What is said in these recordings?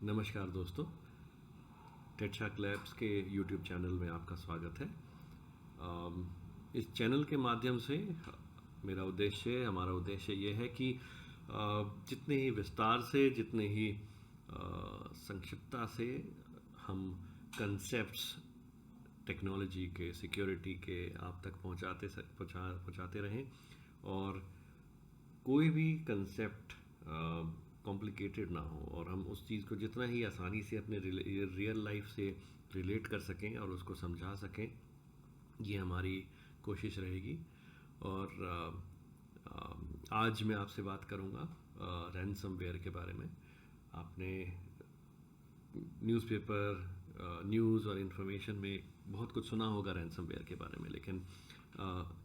नमस्कार दोस्तों, टेटशाक लैब्स के यूट्यूब चैनल में आपका स्वागत है। इस चैनल के माध्यम से हमारा उद्देश्य ये है कि जितने ही विस्तार से, जितने ही संक्षिप्तता से हम कंसेप्ट्स टेक्नोलॉजी के, सिक्योरिटी के आप तक पहुंचाते रहें और कोई भी कंसेप्ट कॉम्प्लिकेटेड ना हो और हम उस चीज़ को जितना ही आसानी से अपने रियल लाइफ से रिलेट कर सकें और उसको समझा सकें, ये हमारी कोशिश रहेगी। और आज मैं आपसे बात करूंगा रैनसमवेयर के बारे में। आपने न्यूज़पेपर, न्यूज़ और इन्फॉर्मेशन में बहुत कुछ सुना होगा रैनसमवेयर के बारे में, लेकिन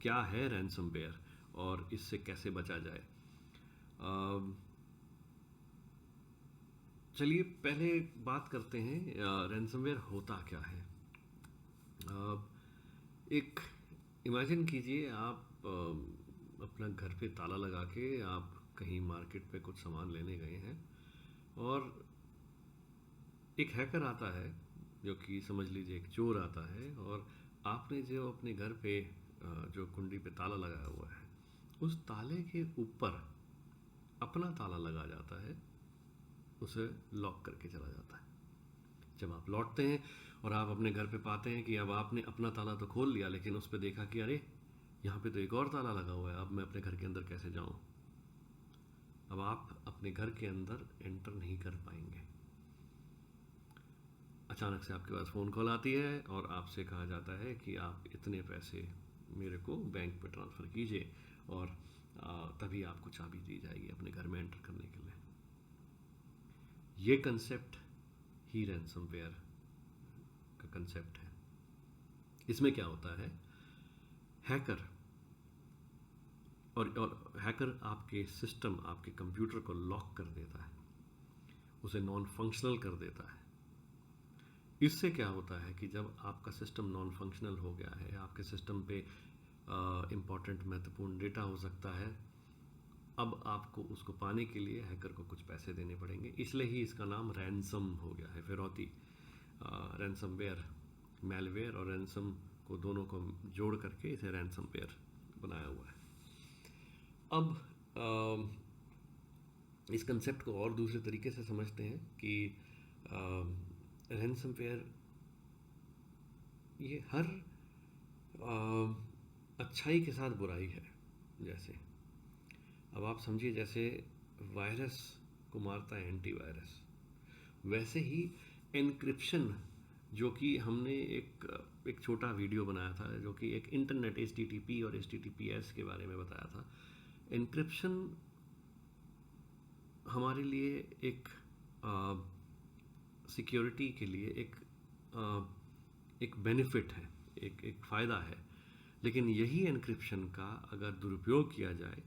क्या है रैनसमवेयर और इससे कैसे बचा जाए। चलिए पहले बात करते हैं रैनसमवेयर होता क्या है। एक इमेजिन कीजिए, आप अपना घर पे ताला लगा के आप कहीं मार्केट पे कुछ सामान लेने गए हैं और एक हैकर आता है, जो कि समझ लीजिए एक चोर आता है, और आपने जो अपने घर पे जो कुंडी पे ताला लगाया हुआ है, उस ताले के ऊपर अपना ताला लगा जाता है, उसे लॉक करके चला जाता है। जब आप लौटते हैं और आप अपने घर पे पाते हैं कि अब आपने अपना ताला तो खोल लिया, लेकिन उस पर देखा कि अरे यहाँ पे तो एक और ताला लगा हुआ है, अब मैं अपने घर के अंदर कैसे जाऊं। अब आप अपने घर के अंदर एंटर नहीं कर पाएंगे। अचानक से आपके पास फ़ोन कॉल आती है और आपसे कहा जाता है कि आप इतने पैसे मेरे को बैंक पे ट्रांसफ़र कीजिए और तभी आपको चाबी दी जाएगी अपने घर में एंटर करने के लिए। ये कंसेप्ट ही रैनसमवेयर का कंसेप्ट है। इसमें क्या होता है, हैकर और हैकर आपके सिस्टम, आपके कंप्यूटर को लॉक कर देता है, उसे नॉन फंक्शनल कर देता है। इससे क्या होता है कि जब आपका सिस्टम नॉन फंक्शनल हो गया है, आपके सिस्टम पे इम्पॉर्टेंट महत्वपूर्ण डेटा हो सकता है, अब आपको उसको पाने के लिए हैकर को कुछ पैसे देने पड़ेंगे। इसलिए ही इसका नाम रैनसम हो गया है, फिरौती। रैनसमवेयर, मैलवेयर और रैनसम को दोनों को जोड़ करके इसे रैनसमवेयर बनाया हुआ है। अब इस कंसेप्ट को और दूसरे तरीके से समझते हैं कि रैनसमवेयर ये हर अच्छाई के साथ बुराई है। जैसे अब आप समझिए, जैसे वायरस को मारता है एंटीवायरस, वैसे ही एन्क्रिप्शन, जो कि हमने एक छोटा वीडियो बनाया था, जो कि एक इंटरनेट HTTP और HTTPS के बारे में बताया था। एन्क्रिप्शन हमारे लिए एक सिक्योरिटी के लिए एक बेनिफिट है, एक फ़ायदा है। लेकिन यही एन्क्रिप्शन का अगर दुरुपयोग किया जाए,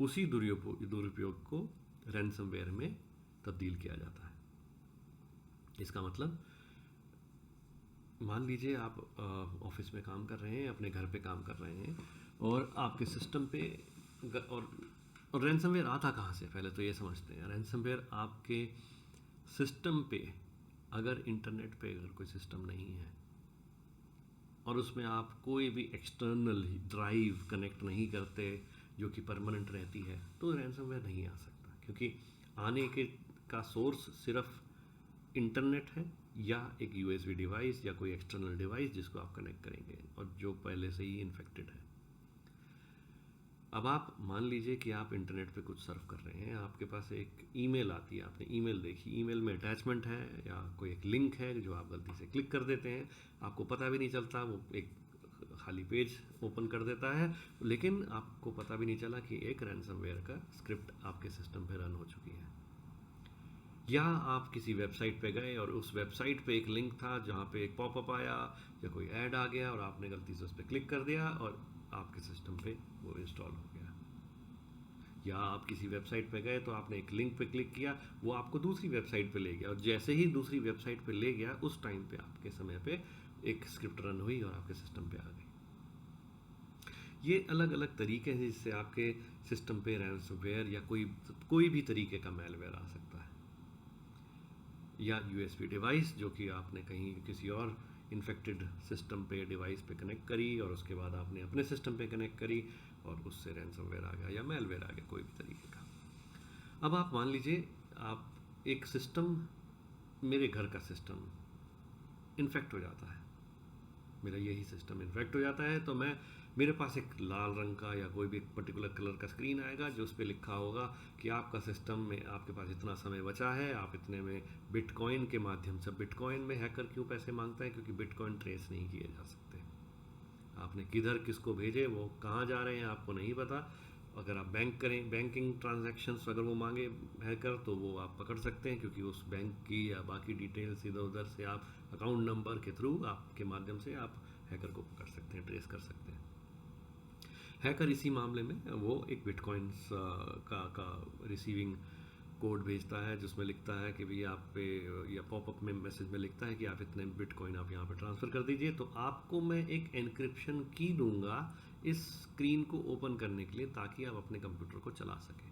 उसी दुरुपयोग को रैनसमवेयर में तब्दील किया जाता है। इसका मतलब, मान लीजिए आप ऑफिस में काम कर रहे हैं, अपने घर पे काम कर रहे हैं, और आपके सिस्टम पे और रैनसमवेयर आता कहाँ से, पहले तो ये समझते हैं। रैनसमवेयर आपके सिस्टम पे, अगर इंटरनेट पे अगर कोई सिस्टम नहीं है और उसमें आप कोई भी एक्सटर्नल ड्राइव कनेक्ट नहीं करते जो कि परमानेंट रहती है, तो रैनसमवेयर नहीं आ सकता, क्योंकि आने के का सोर्स सिर्फ इंटरनेट है या एक USB डिवाइस या कोई एक्सटर्नल डिवाइस जिसको आप कनेक्ट करेंगे और जो पहले से ही इन्फेक्टेड है। अब आप मान लीजिए कि आप इंटरनेट पे कुछ सर्फ कर रहे हैं, आपके पास एक ईमेल आती है, आपने ईमेल देखी, ईमेल में अटैचमेंट है या कोई एक लिंक है जो आप गलती से क्लिक कर देते हैं, आपको पता भी नहीं चलता, वो एक खाली पेज ओपन कर देता है, लेकिन आपको पता भी नहीं चला कि एक रैनसमवेयर का स्क्रिप्ट आपके सिस्टम पे रन हो चुकी है। या आप किसी वेबसाइट पे गए और उस वेबसाइट पे एक लिंक था जहाँ पे एक पॉपअप आया या कोई ऐड आ गया और आपने गलती से उस पर क्लिक कर दिया और आपके सिस्टम पे वो इंस्टॉल हो गया। या आप किसी वेबसाइट पे गए तो आपने एक लिंक पे क्लिक किया, वो आपको दूसरी वेबसाइट पे ले गया, और जैसे ही दूसरी वेबसाइट पे ले गया, उस टाइम पे आपके समय पे एक स्क्रिप्ट रन हुई और आपके सिस्टम पे आ गई। ये अलग अलग तरीके हैं जिससे आपके सिस्टम पे रैनसमवेयर या कोई भी तरीके का मैलवेयर आ सकता है। या यूएसबी डिवाइस जो कि आपने कहीं किसी और इन्फेक्टेड सिस्टम पे डिवाइस पे कनेक्ट करी और उसके बाद आपने अपने सिस्टम पे कनेक्ट करी और उससे रैंसमवेयर आ गया या मेलवेयर आ गया, कोई भी तरीके का। अब आप मान लीजिए आप एक सिस्टम, मेरे घर का सिस्टम इन्फेक्ट हो जाता है, मेरा यही सिस्टम इन्फेक्ट हो जाता है, तो मेरे पास एक लाल रंग का या कोई भी एक पर्टिकुलर कलर का स्क्रीन आएगा जो उस पर लिखा होगा कि आपका सिस्टम में आपके पास इतना समय बचा है, आप इतने में बिटकॉइन के माध्यम से। बिटकॉइन में हैकर क्यों पैसे मांगता है? क्योंकि बिटकॉइन ट्रेस नहीं किए जा सकते, आपने किधर किसको भेजे, वो कहाँ जा रहे हैं आपको नहीं पता। अगर आप बैंकिंग ट्रांजैक्शंस अगर वो मांगे हैकर तो वो आप पकड़ सकते हैं, क्योंकि उस बैंक की या बाकी डिटेल्स इधर उधर से आप अकाउंट नंबर के थ्रू आपके माध्यम से आप हैकर को पकड़ सकते हैं, ट्रेस कर सकते हैं। हैकर इसी मामले में वो एक बिटकॉइंस का रिसीविंग कोड भेजता है जिसमें लिखता है कि भैया आप पे, या पॉपअप में मैसेज में लिखता है कि आप इतने बिटकॉइन आप यहाँ पे ट्रांसफ़र कर दीजिए, तो आपको मैं एक एन्क्रिप्शन की दूंगा इस स्क्रीन को ओपन करने के लिए, ताकि आप अपने कंप्यूटर को चला सकें।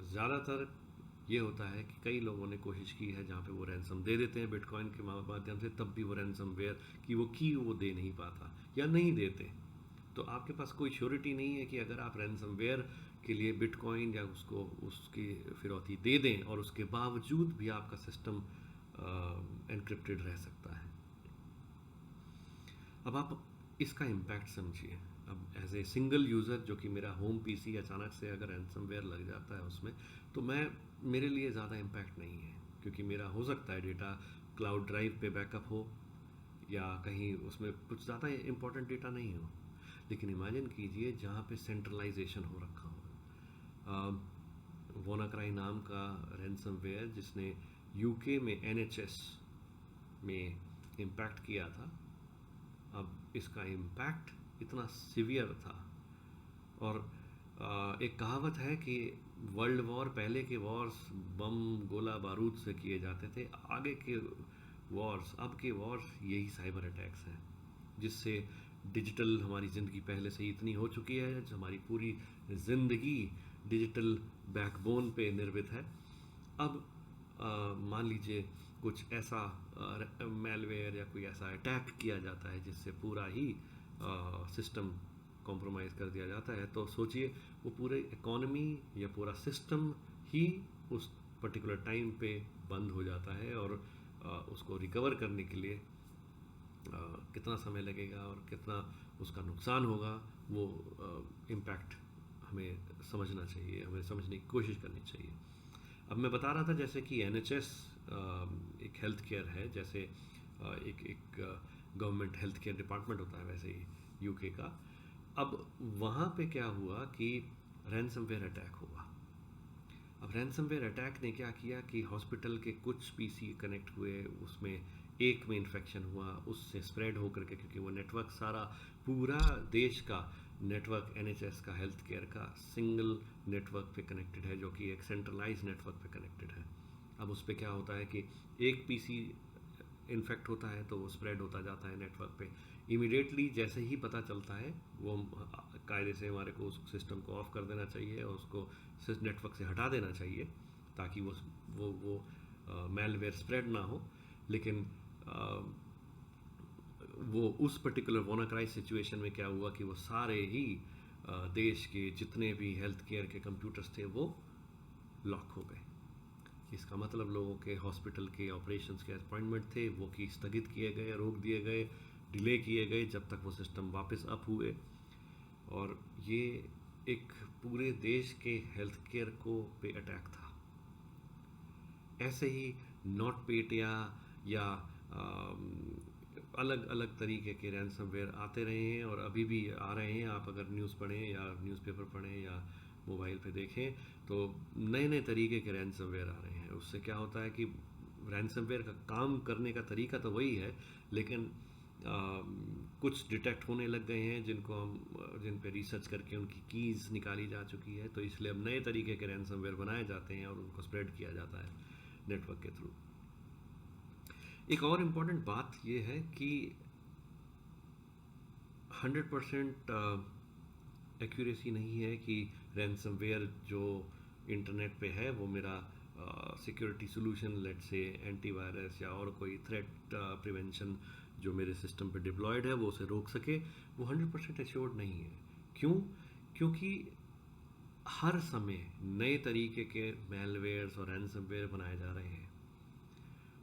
ज़्यादातर ये होता है कि कई लोगों ने कोशिश की है जहाँ पे वो रैंसम दे देते हैं बिटकॉइन के माध्यम से, तब भी वो रैंसमवेयर की वो की वो दे नहीं पाता या नहीं देते। तो आपके पास कोई श्योरिटी नहीं है कि अगर आप रैंसमवेयर के लिए बिटकॉइन या उसको उसकी फिरौती दे दें और उसके बावजूद भी आपका सिस्टम एनक्रिप्टेड रह सकता है। अब आप इसका इम्पैक्ट समझिए। अब एज ए सिंगल यूज़र, जो कि मेरा होम पीसी अचानक से अगर रैंसमवेयर लग जाता है उसमें, तो मेरे लिए ज़्यादा इम्पैक्ट नहीं है, क्योंकि मेरा हो सकता है डेटा क्लाउड ड्राइव पे बैकअप हो या कहीं उसमें कुछ ज़्यादा इंपॉर्टेंट डेटा नहीं हो। लेकिन इमेजिन कीजिए जहाँ पे सेंट्रलाइजेशन हो रखा हो। वोनाक्राई नाम का रैंसमवेयर जिसने यूके में एनएचएस में इम्पैक्ट किया था, अब इसका इम्पैक्ट इतना सिवियर था। और एक कहावत है कि वर्ल्ड वॉर, पहले के वॉर्स बम गोला बारूद से किए जाते थे, आगे के वॉर्स, अब के वॉर्स यही साइबर अटैक्स हैं, जिससे डिजिटल हमारी ज़िंदगी पहले से ही इतनी हो चुकी है, हमारी पूरी ज़िंदगी डिजिटल बैकबोन पे निर्मित है। अब मान लीजिए कुछ ऐसा मेलवेयर या कोई ऐसा अटैक किया जाता है जिससे पूरा ही सिस्टम कॉम्प्रोमाइज़ कर दिया जाता है, तो सोचिए वो पूरे इकोनॉमी या पूरा सिस्टम ही उस पर्टिकुलर टाइम पे बंद हो जाता है, और उसको रिकवर करने के लिए कितना समय लगेगा और कितना उसका नुकसान होगा, वो इम्पैक्ट हमें समझना चाहिए, हमें समझने की कोशिश करनी चाहिए। अब मैं बता रहा था जैसे कि एनएचएस एक हेल्थ केयर है, जैसे एक गवर्नमेंट हेल्थ केयर डिपार्टमेंट होता है वैसे ही यूके का। अब वहाँ पे क्या हुआ कि रैंसमवेयर अटैक हुआ। अब रैंसमवेयर अटैक ने क्या किया कि हॉस्पिटल के कुछ पीसी कनेक्ट हुए, उसमें एक में इन्फेक्शन हुआ, उससे स्प्रेड होकर के, क्योंकि वो नेटवर्क सारा पूरा देश का नेटवर्क एनएचएस का हेल्थ केयर का सिंगल नेटवर्क पे कनेक्टेड है, जो कि एक सेंट्रलाइज नेटवर्क पे कनेक्टेड है। अब उस पर क्या होता है कि एक पीसी इन्फेक्ट होता है तो वो स्प्रेड होता जाता है नेटवर्क पे। इमीडिएटली जैसे ही पता चलता है, वो कायदे से हमारे को उस सिस्टम को ऑफ कर देना चाहिए और उसको नेटवर्क से हटा देना चाहिए, ताकि वो मेलवेयर स्प्रेड ना हो। लेकिन वो उस पर्टिकुलर वोनाक्राई सिचुएशन में क्या हुआ कि वो सारे ही देश के जितने भी हेल्थ केयर के कंप्यूटर्स थे वो लॉक हो गए। इसका मतलब लोगों के हॉस्पिटल के ऑपरेशंस के अपॉइंटमेंट थे वो कि स्थगित किए गए, रोक दिए गए, डिले किए गए जब तक वो सिस्टम वापस अप हुए। और ये एक पूरे देश के हेल्थ केयर को पे अटैक था। ऐसे ही नॉटपेटिया या अलग अलग तरीके के रैंसमवेयर आते रहे हैं और अभी भी आ रहे हैं। आप अगर न्यूज़ पढ़ें या न्यूज़पेपर पढ़ें या मोबाइल पे देखें तो नए नए तरीके के रैंसमवेयर आ रहे हैं। उससे क्या होता है कि रैंसमवेयर का काम करने का तरीका तो वही है, लेकिन कुछ डिटेक्ट होने लग गए हैं जिन पे रिसर्च करके उनकी कीज़ निकाली जा चुकी है, तो इसलिए अब नए तरीके के रैंसमवेयर बनाए जाते हैं और उनको स्प्रेड किया जाता है नेटवर्क के थ्रू। एक और इम्पॉर्टेंट बात यह है कि 100% एक्यूरेसी नहीं है कि रैंसमवेयर जो इंटरनेट पे है वो मेरा सिक्योरिटी सोल्यूशन लेट से एंटीवायरस या और कोई थ्रेट प्रिवेंशन जो मेरे सिस्टम पे डिप्लॉयड है वो उसे रोक सके, वो 100% एश्योर्ड नहीं है। क्यों? क्योंकि हर समय नए तरीके के मेलवेयर्स और रैनसमवेयर बनाए जा रहे हैं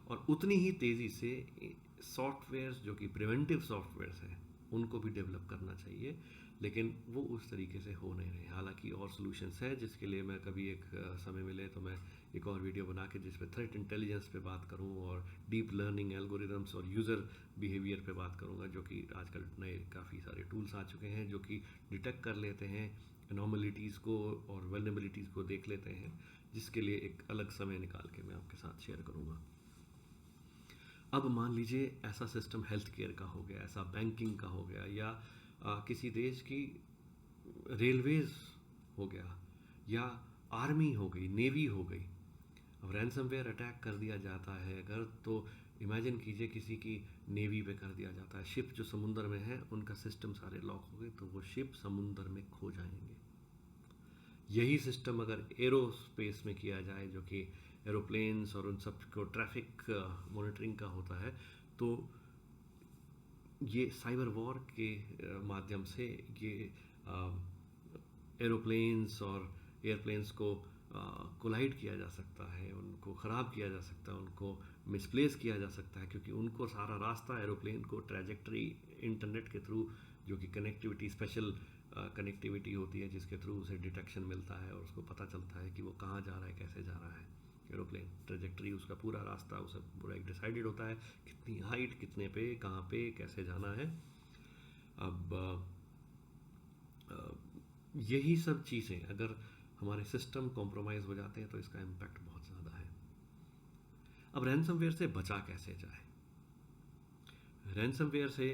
और उतनी ही तेज़ी से सॉफ्टवेयर्स जो कि प्रिवेंटिव सॉफ्टवेयर्स हैं उनको भी डेवलप करना चाहिए, लेकिन वो उस तरीके से हो नहीं रहे। हालांकि और सॉल्यूशंस हैं जिसके लिए मैं कभी एक समय मिले तो मैं एक और वीडियो बना के जिसमें थ्रेट इंटेलिजेंस पे बात करूं और डीप लर्निंग एल्गोरिदम्स और यूज़र बिहेवियर पे बात करूंगा, जो कि आजकल नए काफ़ी सारे टूल्स आ चुके हैं जो कि डिटेक्ट कर लेते हैं एनॉमलिटीज़ को और वल्नरेबिलिटीज़ को देख लेते हैं, जिसके लिए एक अलग समय निकाल के मैं आपके साथ शेयर करूँगा। अब मान लीजिए ऐसा सिस्टम हेल्थ केयर का हो गया, ऐसा बैंकिंग का हो गया, या किसी देश की रेलवेज हो गया, या आर्मी हो गई, नेवी हो गई। अब रैनसमवेयर अटैक कर दिया जाता है अगर, तो इमेजिन कीजिए किसी की नेवी पे कर दिया जाता है, शिप जो समुंदर में है उनका सिस्टम सारे लॉक हो गए तो वो शिप समुंदर में खो जाएंगे। यही सिस्टम अगर एरोस्पेस में किया जाए, जो कि एरोप्लेन्स और उन सब को ट्रैफिक मॉनिटरिंग का होता है, तो ये साइबर वॉर के माध्यम से ये एरोप्लेन्स और एयरप्लेन्स को कोलाइड किया जा सकता है, उनको ख़राब किया जा सकता है, उनको मिसप्लेस किया जा सकता है, क्योंकि उनको सारा रास्ता एरोप्लेन को ट्रैजेक्टरी इंटरनेट के थ्रू, जो कि कनेक्टिविटी स्पेशल कनेक्टिविटी होती है जिसके थ्रू उसे डिटेक्शन मिलता है और उसको पता चलता है कि वो कहाँ जा रहा है, कैसे जा रहा है। एरोप्लेन ट्रैजेक्टरी, उसका पूरा रास्ता उसे पूरा एक डिसाइडेड होता है, कितनी हाइट, कितने पे, कहाँ पे, कैसे जाना है। अब यही सब चीज़ें अगर हमारे सिस्टम कॉम्प्रोमाइज़ हो जाते हैं तो इसका इम्पैक्ट बहुत ज़्यादा है। अब रैनसमवेयर से बचा कैसे जाए? रैनसमवेयर से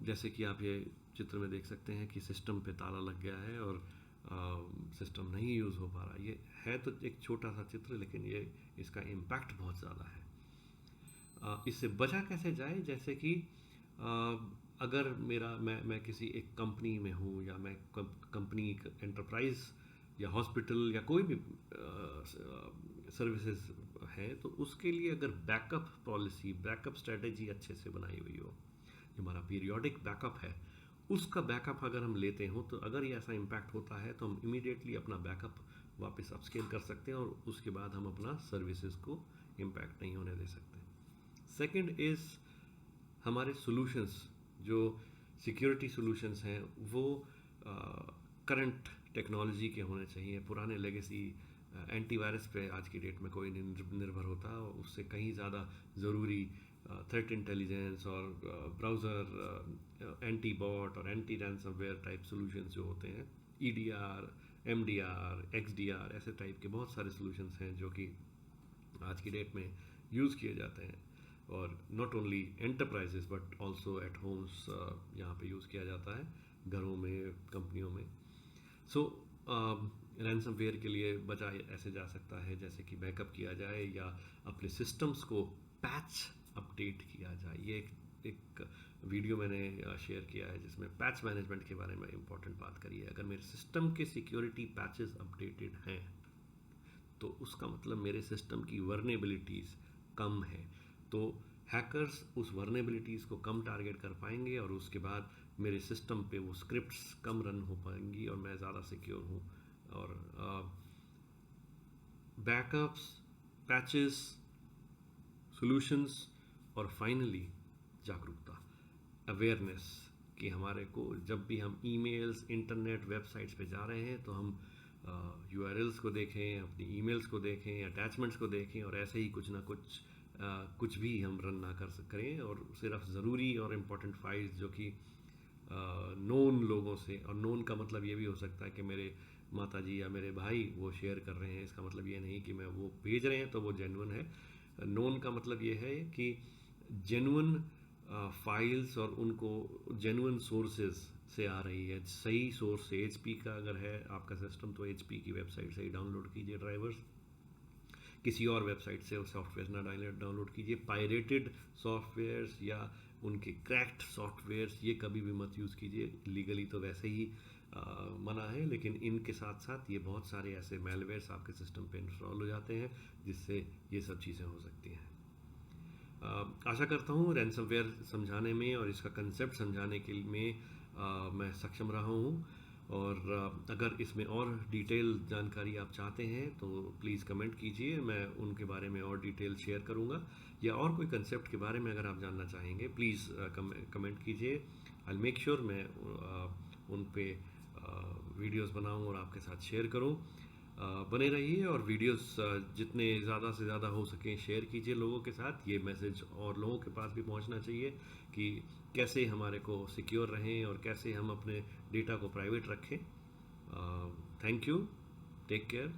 जैसे कि आप ये चित्र में देख सकते हैं कि सिस्टम पे ताला लग गया है और सिस्टम नहीं यूज़ हो पा रहा। ये है तो एक छोटा सा चित्र, लेकिन ये इसका इम्पैक्ट बहुत ज़्यादा है। इससे बचा कैसे जाए? जैसे कि अगर मैं किसी एक कंपनी में हूँ, या मैं कंपनी एंटरप्राइज या हॉस्पिटल या कोई भी सर्विसेज है, तो उसके लिए अगर बैकअप पॉलिसी, बैकअप स्ट्रेटेजी अच्छे से बनाई हुई हो, हमारा पीरियोडिक बैकअप है, उसका बैकअप अगर हम लेते हो, तो अगर ये ऐसा इम्पैक्ट होता है तो हम इमीडिएटली अपना बैकअप वापस अपस्केल कर सकते हैं और उसके बाद हम अपना सर्विसेज को इम्पैक्ट नहीं होने दे सकते। सेकंड इज़ हमारे सॉल्यूशंस, जो सिक्योरिटी सॉल्यूशंस हैं, वो करंट टेक्नोलॉजी के होने चाहिए। पुराने लेगेसी एंटीवायरस पे आज की डेट में कोई नहीं निर्भर होता, उससे कहीं ज़्यादा ज़रूरी थ्रेट इंटेलिजेंस और ब्राउज़र एंटी बॉट और एंटी रैनसमवेयर टाइप सॉल्यूशंस जो होते हैं, EDR, MDR, XDR, ऐसे टाइप के बहुत सारे सॉल्यूशंस हैं जो कि आज की डेट में यूज़ किए जाते हैं, और not only enterprises but also eight Holmes यहाँ पे यूज़ किया जाता है, घरों में, कंपनियों में। सो रैनसमवेयर के लिए बचा ऐसे जा सकता है जैसे कि बैकअप किया जाए या अपने सिस्टम्स को पैच अपडेट किया जाए। ये एक वीडियो मैंने शेयर किया है जिसमें पैच मैनेजमेंट के बारे में इंपॉर्टेंट बात करी है। अगर मेरे सिस्टम के सिक्योरिटी पैचेस अपडेटेड हैं तो उसका मतलब मेरे सिस्टम की वर्नेबिलिटीज़ कम है, तो हैकर्स उस वर्नेबिलिटीज़ को कम टारगेट कर पाएंगे और उसके बाद मेरे सिस्टम पे वो स्क्रिप्ट्स कम रन हो पाएंगी और मैं ज़्यादा सिक्योर हूँ। और बैकअप्स, पैचेस, सॉल्यूशंस, और फाइनली जागरूकता, अवेयरनेस, कि हमारे को जब भी हम ईमेल्स, इंटरनेट, वेबसाइट्स पे जा रहे हैं तो हम URLs को देखें, अपनी ईमेल्स को देखें, अटैचमेंट्स को देखें, और ऐसे ही कुछ ना कुछ भी हम रन ना करें, और सिर्फ ज़रूरी और इम्पोर्टेंट फाइल्स जो कि नोन लोगों से, और नोन का मतलब ये भी हो सकता है कि मेरे माता जी या मेरे भाई वो शेयर कर रहे हैं, इसका मतलब ये नहीं कि मैं वो भेज रहे हैं तो वो जेन्युइन है। नोन का मतलब ये है कि जेन्युइन फाइल्स और उनको जेन्युइन सोर्सेज से आ रही है, सही सोर्स से। HP का अगर है आपका सिस्टम तो HP की वेबसाइट से ही डाउनलोड कीजिए ड्राइवर्स, किसी और वेबसाइट से सॉफ्टवेयर ना डाउनलोड कीजिए। पायरेटेड सॉफ्टवेयर्स या उनके क्रैक्ड सॉफ्टवेयर्स ये कभी भी मत यूज़ कीजिए। लीगली तो वैसे ही मना है, लेकिन इनके साथ साथ ये बहुत सारे ऐसे मेलवेयर्स आपके सिस्टम पे इंस्टॉल हो जाते हैं जिससे ये सब चीज़ें हो सकती हैं। आशा करता हूँ रैनसमवेयर समझाने में और इसका कंसेप्ट समझाने के में मैं सक्षम रहा हूँ। और अगर इसमें और डिटेल जानकारी आप चाहते हैं तो प्लीज़ कमेंट कीजिए, मैं उनके बारे में और डिटेल शेयर करूँगा। या और कोई कंसेप्ट के बारे में अगर आप जानना चाहेंगे प्लीज़ कमेंट कीजिए। आई मेक श्योर मैं उन पे वीडियोस बनाऊँ और आपके साथ शेयर करूँ। बने रहिए और वीडियोस जितने ज़्यादा से ज़्यादा हो सकें शेयर कीजिए लोगों के साथ। ये मैसेज और लोगों के पास भी पहुंचना चाहिए कि कैसे हमारे को सिक्योर रहें और कैसे हम अपने डेटा को प्राइवेट रखें। Thank you, take care.